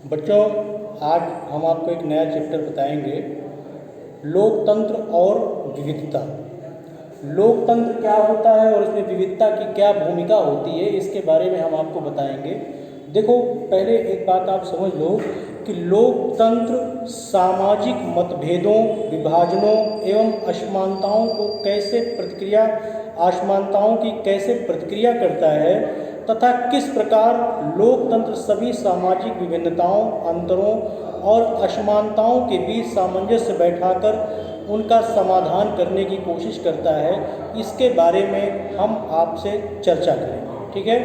बच्चों, आज हम आपको एक नया चैप्टर बताएंगे, लोकतंत्र और विविधता। लोकतंत्र क्या होता है और इसमें विविधता की क्या भूमिका होती है, इसके बारे में हम आपको बताएंगे। देखो, पहले एक बात आप समझ लो कि लोकतंत्र सामाजिक मतभेदों, विभाजनों एवं असमानताओं की कैसे प्रतिक्रिया करता है तथा किस प्रकार लोकतंत्र सभी सामाजिक विभिन्नताओं, अंतरों और असमानताओं के बीच सामंजस्य बैठाकर उनका समाधान करने की कोशिश करता है, इसके बारे में हम आपसे चर्चा करेंगे। ठीक है,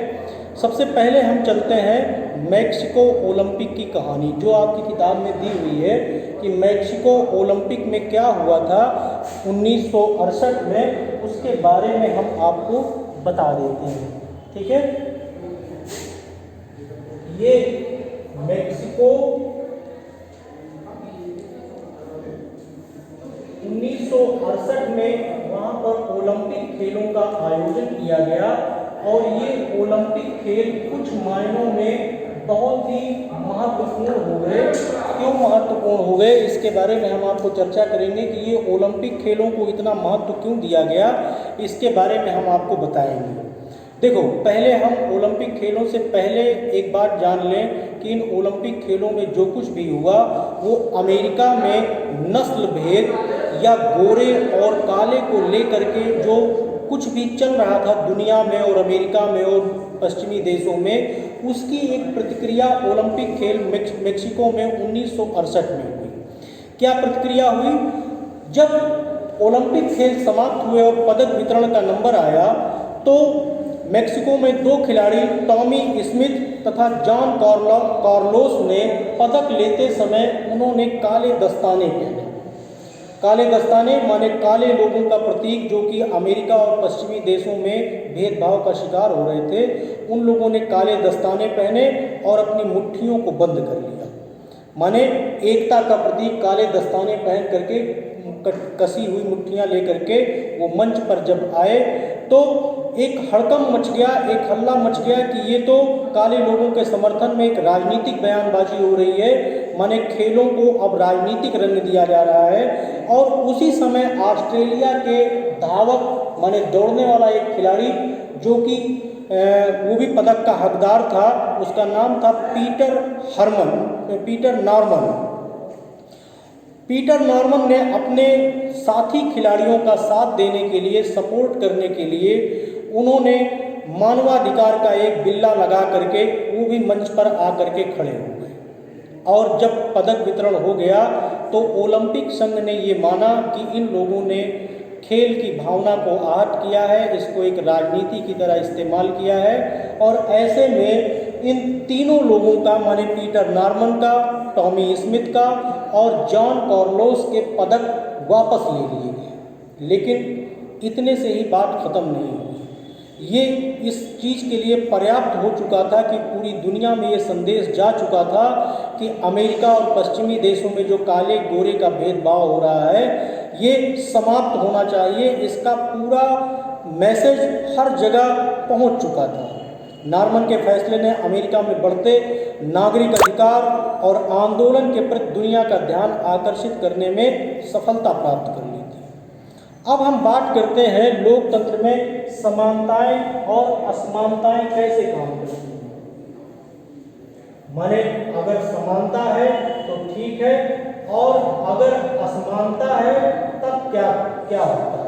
सबसे पहले हम चलते हैं मैक्सिको ओलंपिक की कहानी, जो आपकी किताब में दी हुई है कि मैक्सिको ओलंपिक में क्या हुआ था 1968 में, उसके बारे में हम आपको बता देते हैं। ठीक है, ये मैक्सिको 1968 में वहाँ पर ओलंपिक खेलों का आयोजन किया गया और ये ओलंपिक खेल कुछ मायनों में बहुत ही महत्वपूर्ण हो गए। क्यों महत्वपूर्ण हो गए, इसके बारे में हम आपको चर्चा करेंगे कि ये ओलंपिक खेलों को इतना महत्व क्यों दिया गया, इसके बारे में हम आपको बताएंगे। देखो, पहले हम ओलंपिक खेलों से पहले एक बात जान लें कि इन ओलंपिक खेलों में जो कुछ भी हुआ वो अमेरिका में नस्ल भेद या गोरे और काले को लेकर के जो कुछ भी चल रहा था दुनिया में और अमेरिका में और पश्चिमी देशों में, उसकी एक प्रतिक्रिया ओलंपिक खेल मैक्सिको में 1968 में हुई। क्या प्रतिक्रिया हुई? जब ओलंपिक खेल समाप्त हुए और पदक वितरण का नंबर आया तो मैक्सिको में दो खिलाड़ी टॉमी स्मिथ तथा जॉन कार्लोस ने पदक लेते समय उन्होंने काले दस्ताने पहने। काले दस्ताने माने काले लोगों का प्रतीक, जो कि अमेरिका और पश्चिमी देशों में भेदभाव का शिकार हो रहे थे। उन लोगों ने काले दस्ताने पहने और अपनी मुट्ठियों को बंद कर लिया, माने एकता का प्रतीक काले दस्ताने पहन करके कसी हुई मुट्ठियां लेकर के वो मंच पर जब आए तो एक हड़कंप मच गया, एक हल्ला मच गया कि ये तो काले लोगों के समर्थन में एक राजनीतिक बयानबाजी हो रही है, माने खेलों को अब राजनीतिक रंग दिया जा रहा है। और उसी समय ऑस्ट्रेलिया के धावक माने दौड़ने वाला एक खिलाड़ी, जो कि वो भी पदक का हकदार था, उसका नाम था पीटर नॉर्मन ने अपने साथी खिलाड़ियों का साथ देने के लिए, सपोर्ट करने के लिए, उन्होंने मानवाधिकार का एक बिल्ला लगा करके वो भी मंच पर आकर के खड़े हो गए। और जब पदक वितरण हो गया तो ओलंपिक संघ ने ये माना कि इन लोगों ने खेल की भावना को आहत किया है, इसको एक राजनीति की तरह इस्तेमाल किया है। और ऐसे में इन तीनों लोगों का, माने पीटर नॉर्मन का, टॉमी स्मिथ का और जॉन कार्लोस के पदक वापस ले लिए गए। लेकिन इतने से ही बात खत्म नहीं हुई। ये इस चीज़ के लिए पर्याप्त हो चुका था कि पूरी दुनिया में ये संदेश जा चुका था कि अमेरिका और पश्चिमी देशों में जो काले गोरे का भेदभाव हो रहा है ये समाप्त होना चाहिए। इसका पूरा मैसेज हर जगह पहुंच चुका था। नॉर्मन के फैसले ने अमेरिका में बढ़ते नागरिक अधिकार और आंदोलन के प्रति दुनिया का ध्यान आकर्षित करने में सफलता प्राप्त कर ली थी। अब हम बात करते हैं लोकतंत्र में समानताएं और असमानताएं कैसे काम करती हैं। माने अगर समानता है तो ठीक है, और अगर असमानता है तब क्या क्या होता है।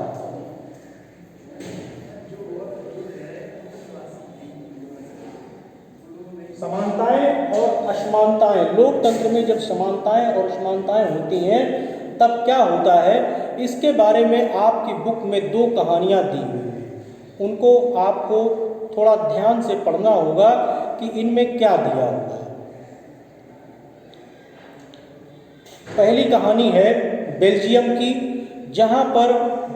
समानताएं और असमानताएं, लोकतंत्र में जब समानताएं और असमानताएं होती हैं तब क्या होता है, इसके बारे में आपकी बुक में दो कहानियां दी हुई हैं। उनको आपको थोड़ा ध्यान से पढ़ना होगा कि इनमें क्या दिया हुआ है। पहली कहानी है बेल्जियम की, जहां पर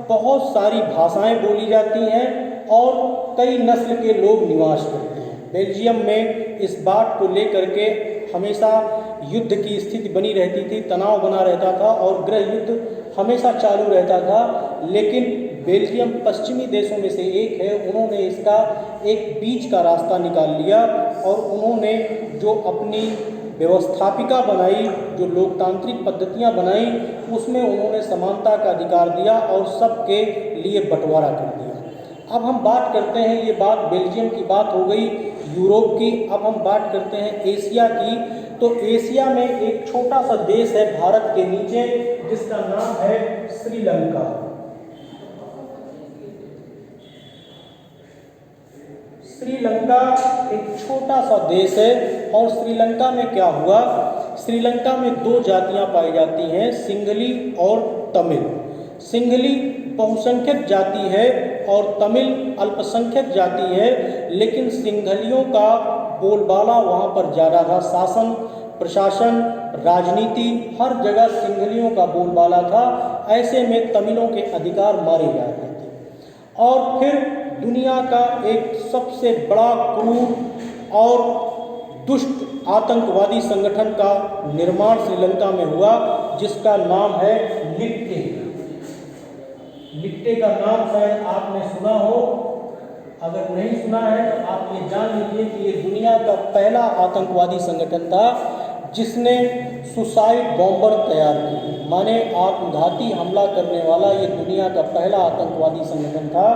बहुत सारी भाषाएं बोली जाती हैं और कई नस्ल के लोग निवास करते हैं। बेल्जियम में इस बात को लेकर के हमेशा युद्ध की स्थिति बनी रहती थी, तनाव बना रहता था और गृह युद्ध हमेशा चालू रहता था। लेकिन बेल्जियम पश्चिमी देशों में से एक है, उन्होंने इसका एक बीच का रास्ता निकाल लिया और उन्होंने जो अपनी व्यवस्थापिका बनाई, जो लोकतांत्रिक पद्धतियां बनाई, उसमें उन्होंने समानता का अधिकार दिया और सबके लिए बंटवारा कर दिया। अब हम बात करते हैं, ये बात बेल्जियम की बात हो गई, यूरोप की। अब हम बात करते हैं एशिया की। तो एशिया में एक छोटा सा देश है भारत के नीचे, जिसका नाम है श्रीलंका। श्रीलंका एक छोटा सा देश है और श्रीलंका में क्या हुआ, श्रीलंका में दो जातियां पाई जाती हैं, सिंघली और तमिल। सिंघली बहुसंख्यक जाति है और तमिल अल्पसंख्यक जाति है, लेकिन सिंघलियों का बोलबाला वहाँ पर ज़्यादा था। शासन, प्रशासन, राजनीति, हर जगह सिंघलियों का बोलबाला था। ऐसे में तमिलों के अधिकार मारे जाते थे। और फिर दुनिया का एक सबसे बड़ा क्रूर और दुष्ट आतंकवादी संगठन का निर्माण श्रीलंका में हुआ, जिसका नाम है लिट्टे। लिट्टे का नाम शायद आपने सुना हो, अगर नहीं सुना है तो आप ये जान लीजिए कि ये दुनिया का पहला आतंकवादी संगठन था जिसने सुसाइड बॉम्बर तैयार किए, माने आत्मघाती हमला करने वाला। ये दुनिया का पहला आतंकवादी संगठन था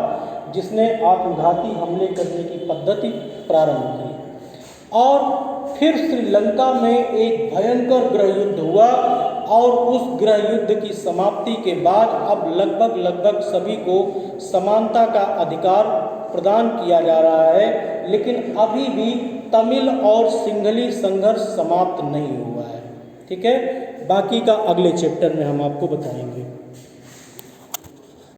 जिसने आत्मघाती हमले करने की पद्धति प्रारंभ की। और फिर श्रीलंका में एक भयंकर गृह युद्ध हुआ और उस गृह युद्ध की समाप्ति के बाद अब लगभग सभी को समानता का अधिकार प्रदान किया जा रहा है, लेकिन अभी भी तमिल और सिंघली संघर्ष समाप्त नहीं हुआ है। ठीक है, बाकी का अगले चैप्टर में हम आपको बताएंगे।